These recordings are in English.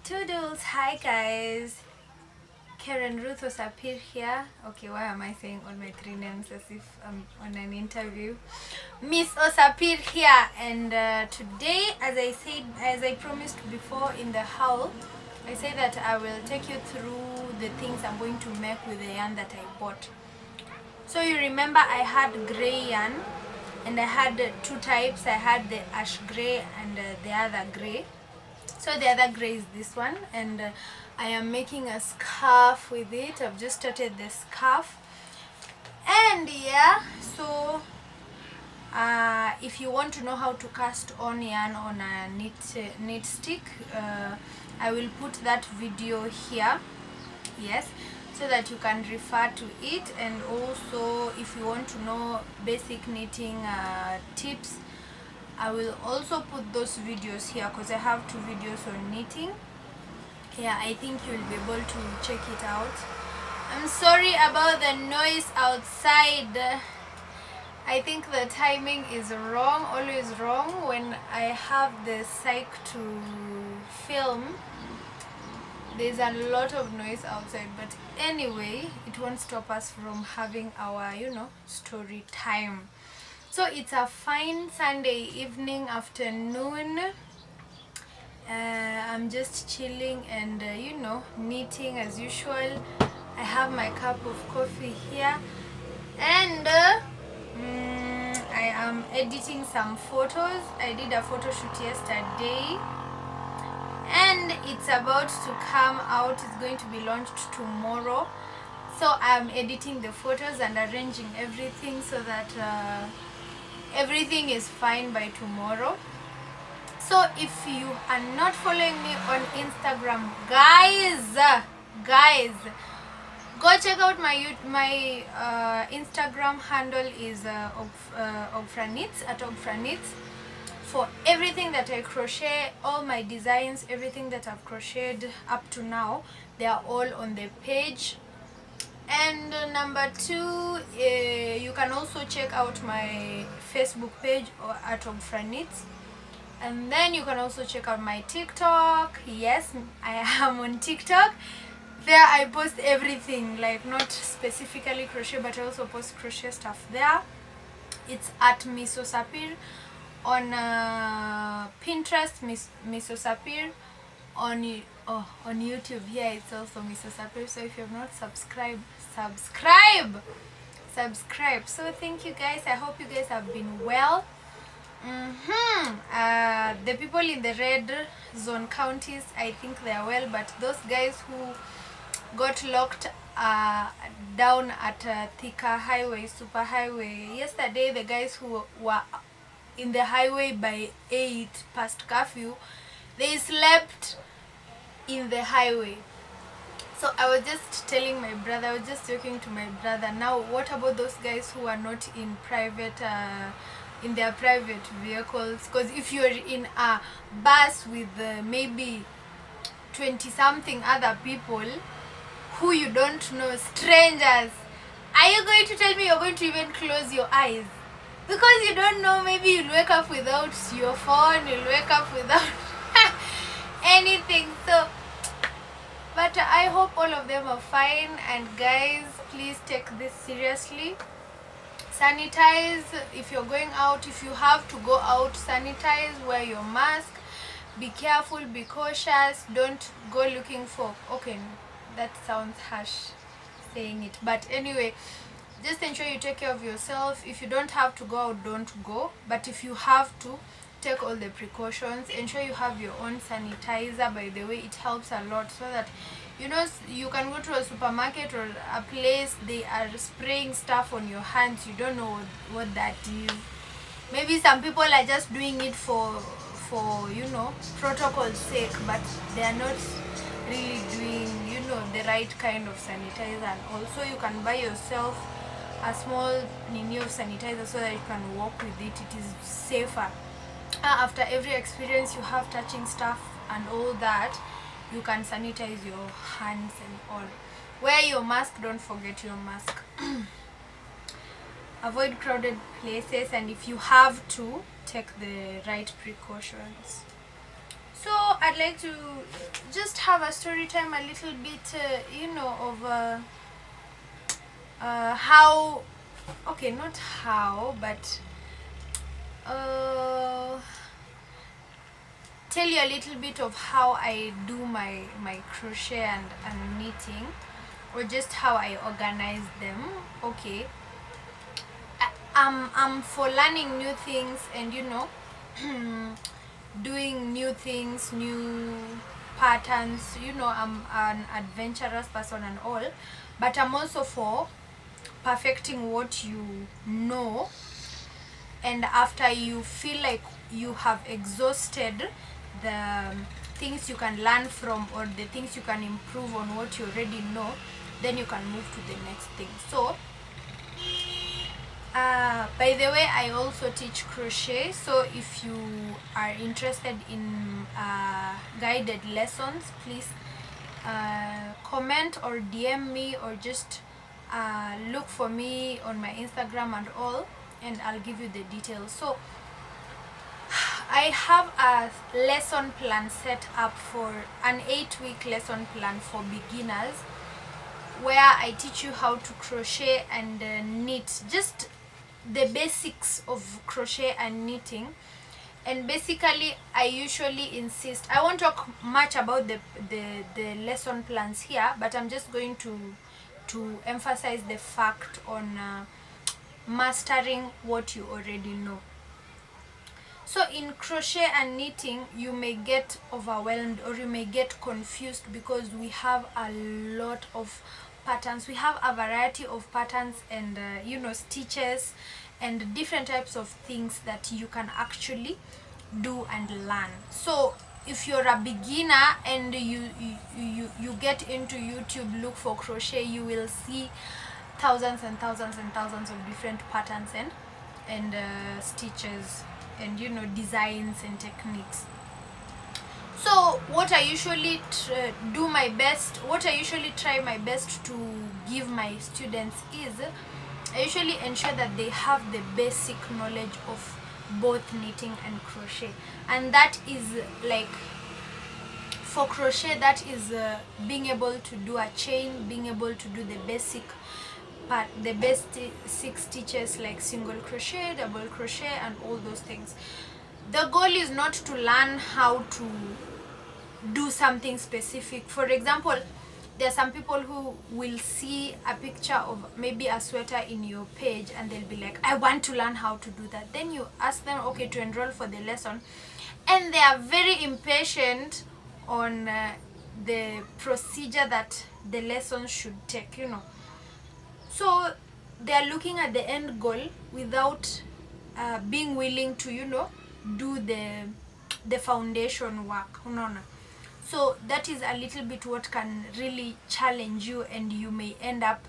Toodles! Hi guys! Karen Ruth Osapir here. Okay, why am I saying all my three names as if I'm on an interview? Miss Osapir here, and today, as I promised before in the haul, I say that I will take you through the things I'm going to make with the yarn that I bought. So you remember I had grey yarn, and I had two types. I had the ash grey and the other grey. So the other grey is this one, and I am making a scarf with it. I've just started the scarf, and yeah, so if you want to know how to cast on yarn on a knit stick, I will put that video here, yes, so that you can refer to it. And also if you want to know basic knitting tips, I will also put those videos here because I have two videos on knitting. Yeah, I think you'll be able to check it out. I'm sorry about the noise outside. I think the timing is wrong, always wrong when I have the psych to film. There's a lot of noise outside, but anyway, it won't stop us from having our, story time. So it's a fine Sunday evening, afternoon. I'm just chilling and knitting as usual. I have my cup of coffee here, and I am editing some photos. I did a photo shoot yesterday, and it's about to come out. It's going to be launched tomorrow. So I'm editing the photos and arranging everything so that everything is fine by tomorrow. So if you are not following me on Instagram, guys, go check out my Instagram handle is Ogfranits, at Ogfranits, for everything that I crochet, all my designs, everything that I've crocheted up to now, they are all on the page. And number two, you can also check out my Facebook page or at Ogfranits. And then you can also check out my TikTok. Yes, I am on TikTok. There I post everything, like not specifically crochet, but I also post crochet stuff there. It's at Miss Osapir. On Pinterest, Miss Osapir. On YouTube, here it's also Miss Osapir. So if you have not subscribed, subscribe. So thank you guys. I hope you guys have been well. The people in the red zone counties, I think they are well, but those guys who got locked down at Thika Highway, Super Highway yesterday, the guys who were in the highway by 8 past curfew, they slept in the highway. So I was just telling my brother, I was just talking to my brother, now what about those guys who are not in private in their private vehicles? Because if you're in a bus with maybe 20 something other people who you don't know, strangers, are you going to tell me you're going to even close your eyes? Because you don't know, maybe you'll wake up without your phone, you'll wake up without anything. So, but I hope all of them are fine. And guys, please take this seriously. Sanitize if you're going out. If you have to go out, sanitize, wear your mask, be careful, be cautious, don't go looking for, okay, that sounds harsh saying it, but anyway, just ensure you take care of yourself. If you don't have to go out, don't go, but if you have to, take all the precautions. Ensure you have your own sanitizer, by the way, it helps a lot, so that you can go to a supermarket or a place, they are spraying stuff on your hands, you don't know what that is. Maybe some people are just doing it for protocol's sake, but they are not really doing the right kind of sanitizer. And also you can buy yourself a small nini of sanitizer so that you can walk with it. It is safer. After every experience you have touching stuff and all that, you can sanitize your hands and all. Wear your mask, don't forget your mask. Avoid crowded places, and if you have to, take the right precautions. So I'd like to just have a story time a little bit, of how, okay, not how, but tell you a little bit of how I do my crochet and knitting, or just how I organize them. Okay, I'm for learning new things and doing new things, new patterns. I'm an adventurous person and all, but I'm also for perfecting what you know, and after you feel like you have exhausted the things you can learn from, or the things you can improve on what you already know, then you can move to the next thing. So by the way, I also teach crochet, so if you are interested in guided lessons, please comment or DM me, or just look for me on my Instagram and all, and I'll give you the details. So I have a lesson plan set up, for an 8-week lesson plan for beginners, where I teach you how to crochet and knit, just the basics of crochet and knitting. And basically, I usually insist, I won't talk much about the lesson plans here, but I'm just going to emphasize the fact on mastering what you already know. So in crochet and knitting, you may get overwhelmed or you may get confused, because we have a lot of patterns. We have a variety of patterns and stitches and different types of things that you can actually do and learn. So if you're a beginner and you get into YouTube, look for crochet, you will see thousands and thousands and thousands of different patterns and stitches and designs and techniques. So what I usually try my best to give my students is, I usually ensure that they have the basic knowledge of both knitting and crochet. And that is like, for crochet, that is being able to do a chain, being able to do the basic stitches like single crochet, double crochet, and all those things. The goal is not to learn how to do something specific. For example, there are some people who will see a picture of maybe a sweater in your page and they'll be like, I want to learn how to do that. Then you ask them, okay, to enroll for the lesson, and they are very impatient on the procedure that the lesson should take, So they are looking at the end goal without being willing to do the foundation work. So that is a little bit what can really challenge you, and you may end up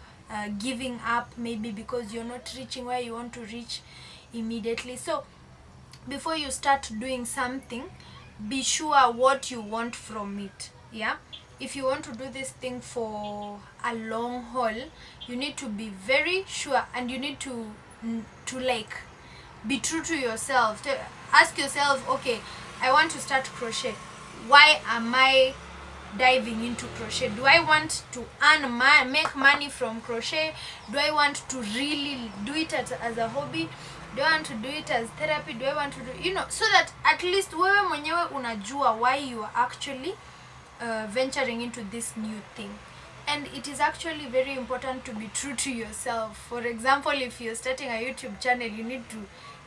giving up, maybe because you're not reaching where you want to reach immediately. So before you start doing something, be sure what you want from it. Yeah, if you want to do this thing for a long haul, you need to be very sure, and you need to like be true to yourself. Ask yourself, okay, I want to start crochet. Why am I diving into crochet? Do I want to make money from crochet? Do I want to really do it as a hobby? Do I want to do it as therapy? Do I want to do, so that at least wewe mwenyewe unajua why you are actually venturing into this new thing. And it is actually very important to be true to yourself. For example, if you're starting a YouTube channel, you need to,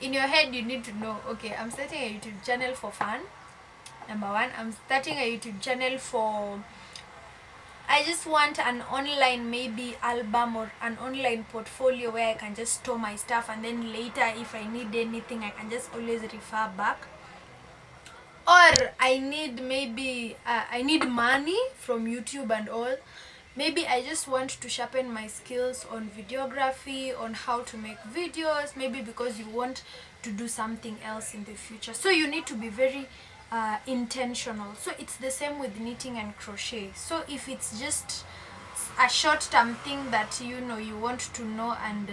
in your head, you need to know, okay, I'm starting a YouTube channel for fun. Number one, I'm starting a YouTube channel for, I just want an online maybe album or an online portfolio where I can just store my stuff, and then later if I need anything I can just always refer back. Or I need maybe I need money from YouTube and all. Maybe I just want to sharpen my skills on videography, on how to make videos, maybe because you want to do something else in the future. So you need to be very intentional. So it's the same with knitting and crochet. So if it's just a short-term thing that you want to know, and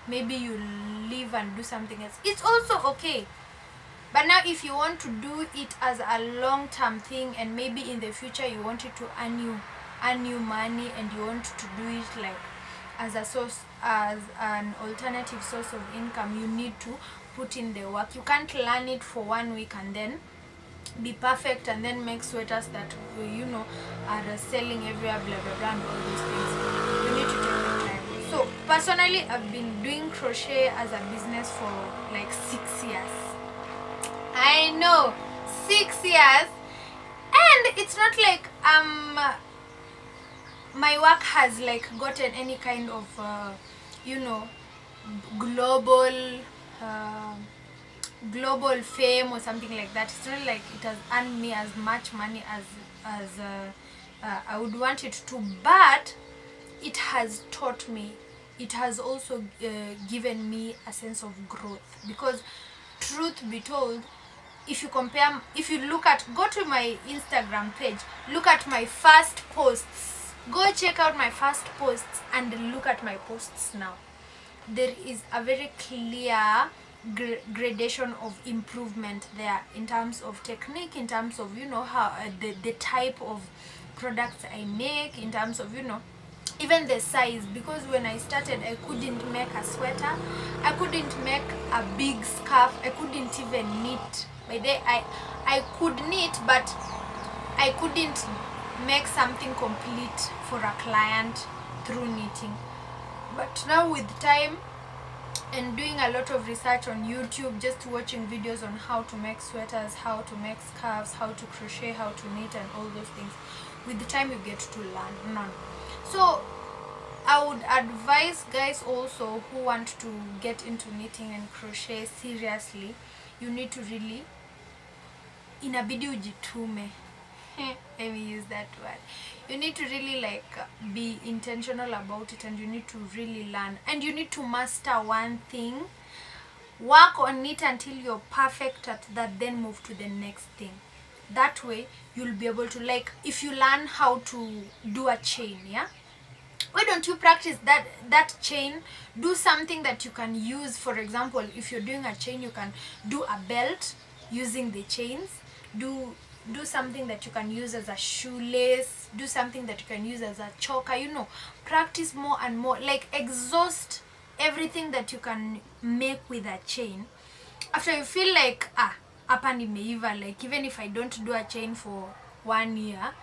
maybe you leave and do something else, it's also okay. But now if you want to do it as a long-term thing, and maybe in the future you want it to earn you money, and you want to do it like as a source, as an alternative source of income, you need to put in the work. You can't learn it for 1 week and then be perfect and then make sweaters that are selling everywhere, blah blah blah, and all those things. You need to take the time. So personally, I've been doing crochet as a business for like 6 years. I know, 6 years. And it's not like my work has like gotten any kind of global global fame or something like that. It's not like it has earned me as much money as I would want it to, but it has taught me, it has also given me a sense of growth. Because truth be told, if you look at, go to my Instagram page, look at my first posts, go check out my first posts and look at my posts now. There is a very clear gradation of improvement there, in terms of technique, in terms of how the type of products I make, in terms of even the size. Because when I started, I couldn't make a sweater, I couldn't make a big scarf, I couldn't even knit. By day I could knit, but I couldn't make something complete for a client through knitting. But now with time and doing a lot of research on YouTube, just watching videos on how to make sweaters, how to make scarves, how to crochet, how to knit, and all those things, with the time you get to learn. So I would advise guys also who want to get into knitting and crochet seriously, you need to really, inabidi ujitume. Let me use that word. You need to really like be intentional about it, and you need to really learn, and you need to master one thing, work on it until you're perfect at that, then move to the next thing. That way you'll be able to, like, if you learn how to do a chain, yeah, why don't you practice that chain? Do something that you can use. For example, if you're doing a chain, you can do a belt using the chains. Do something that you can use as a shoelace. Do something that you can use as a choker. Practice more and more, like exhaust everything that you can make with a chain. After you feel like hapa nimeiva, like even if I don't do a chain for 1 year,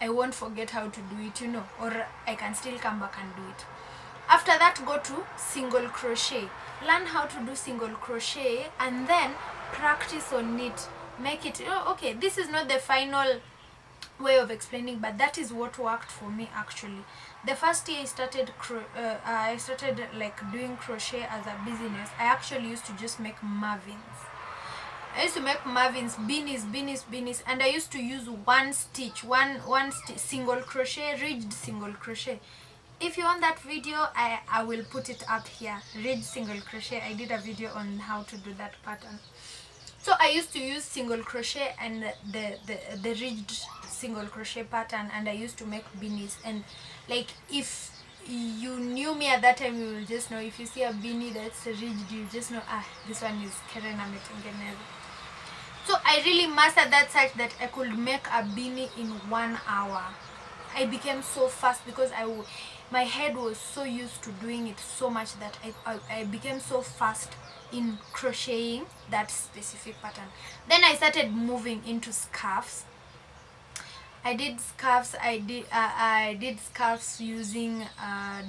I won't forget how to do it, or I can still come back and do it. After that, go to single crochet. Learn how to do single crochet and then practice on it. Make it, okay, this is not the final way of explaining, but that is what worked for me actually. The first year I started like doing crochet as a business, I actually used to just make muffins. I used to make muffins, beanies, and I used to use one single crochet, ridged single crochet. If you want that video, I will put it up here. Ridged single crochet, I did a video on how to do that pattern. So I used to use single crochet and the ridged single crochet pattern, and I used to make beanies. And like, if you knew me at that time, you will just know, if you see a beanie that's ridged, you just know, this one is Karen ametengeneza. So I really mastered that such that I could make a beanie in 1 hour. I became so fast because my head was so used to doing it so much that I became so fast in crocheting that specific pattern. Then I started moving into scarves. I did scarves. I did scarves using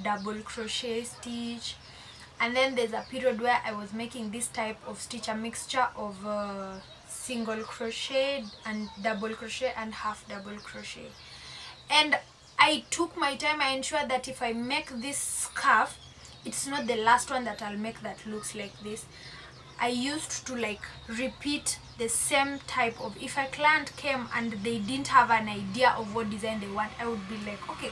double crochet stitch, and then there's a period where I was making this type of stitch, a mixture of single crochet and double crochet and half double crochet. And I took my time. I ensured that if I make this scarf, it's not the last one that I'll make that looks like this. I used to like repeat the same type of, if a client came and they didn't have an idea of what design they want, I would be like, okay,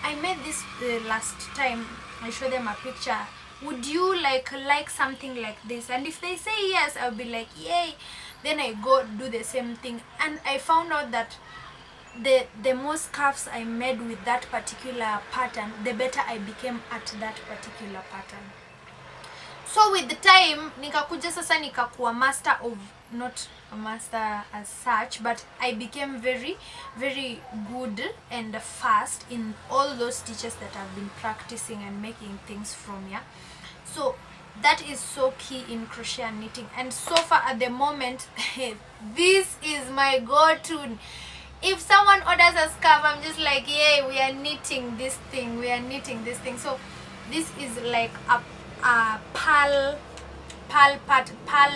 I made this last time. I show them a picture. Would you like something like this? And if they say yes, I'll be like, yay. Then I go do the same thing. And I found out that the more scarves I made with that particular pattern, the better I became at that particular pattern. So with the time nikakuja sasa nikakuwa master of, not a master as such, but I became very very good and fast in all those stitches that I've been practicing and making things from. Yeah, so that is so key in crochet and knitting. And so far at the moment this is my go-to. If someone orders a scarf, I'm just like, yay, we are knitting this thing, we are knitting this thing. So this is like a pearl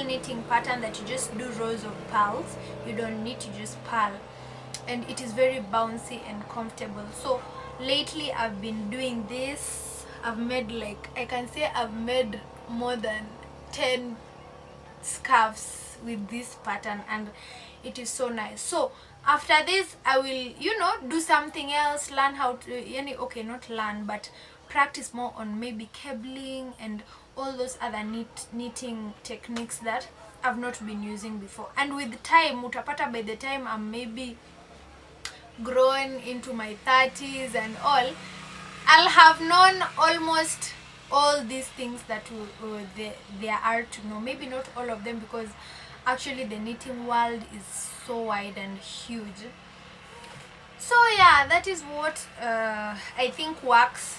knitting pattern that you just do rows of pearls. You don't need to just pearl, and it is very bouncy and comfortable. So lately I've been doing this. I've made, like, I can say I've made more than 10 scarves with this pattern, and it is so nice. So after this I will do something else, learn how to okay, not learn, but practice more on maybe cabling and all those other knitting techniques that I've not been using before. And with time utapata, by the time I'm maybe grown into my 30s and all, I'll have known almost all these things that there are to know. Maybe not all of them, because actually the knitting world is so wide and huge. So yeah, that is what I think works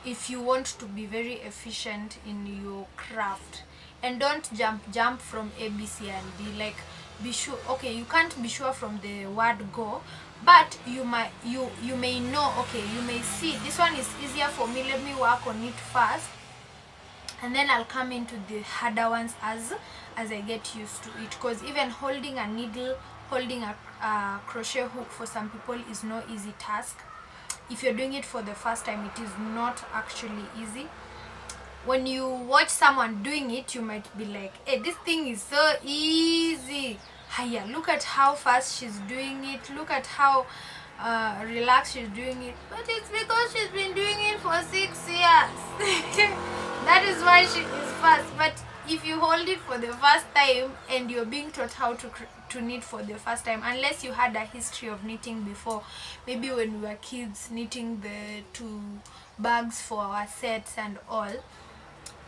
if you want to be very efficient in your craft. And don't jump from A, B, C and D. Like, be sure, okay, you can't be sure from the word go, but you may know, okay, you may see this one is easier for me, let me work on it first, and then I'll come into the harder ones as I get used to it. Because even holding a needle, holding a crochet hook for some people is no easy task. If you're doing it for the first time, it is not actually easy. When you watch someone doing it, you might be like, hey, this thing is so easy. Hiya, look at how fast she's doing it, look at how relaxed she's doing it. But it's because she's been doing it for 6 years. That is why she is fast. But if you hold it for the first time and you're being taught how to knit for the first time, unless you had a history of knitting before, maybe when we were kids knitting the 2 bags for our sets and all,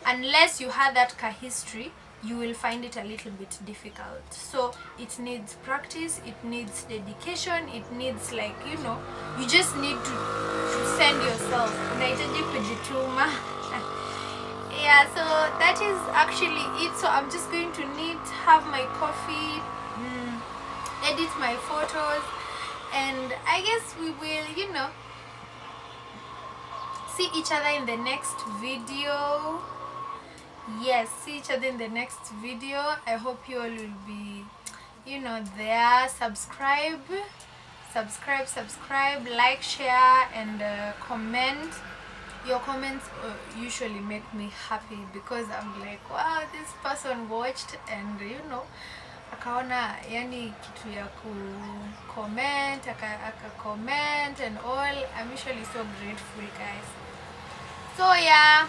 unless you had that history, you will find it a little bit difficult. So it needs practice, it needs dedication, it needs, like, you just need to send yourself. Unahitaji kujituma. Yeah, so that is actually it. So I'm just going to knit, have my coffee, edit my photos, and I guess we will, see each other in the next video. Yes, see each other in the next video. I hope you all will be there. Subscribe, like, share, and comment. Your comments usually make me happy, because I'm like, wow, this person watched and akaona yani kitu ya ku comment, aka comment and all. I'm usually so grateful, guys. So yeah,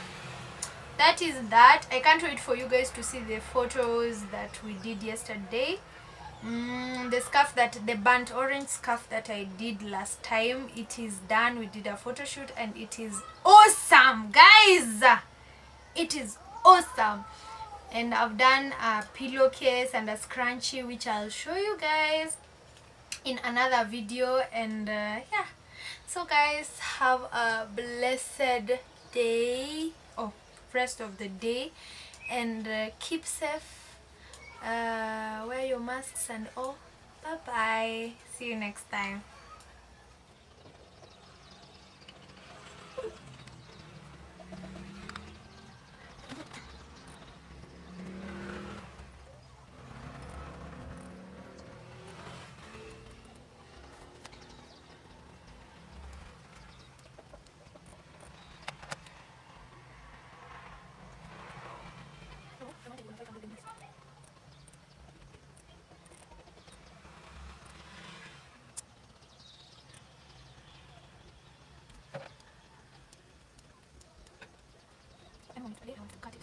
that is that. I can't wait for you guys to see the photos that we did yesterday. The scarf, the burnt orange scarf that I did last time, it is done. We did a photo shoot and it is awesome, guys. It is awesome. And I've done a pillowcase and a scrunchie, which I'll show you guys in another video. And yeah, so guys, have a blessed day, rest of the day, and keep safe. Wear your masks and all. Bye bye. See you next time. I want to cut it.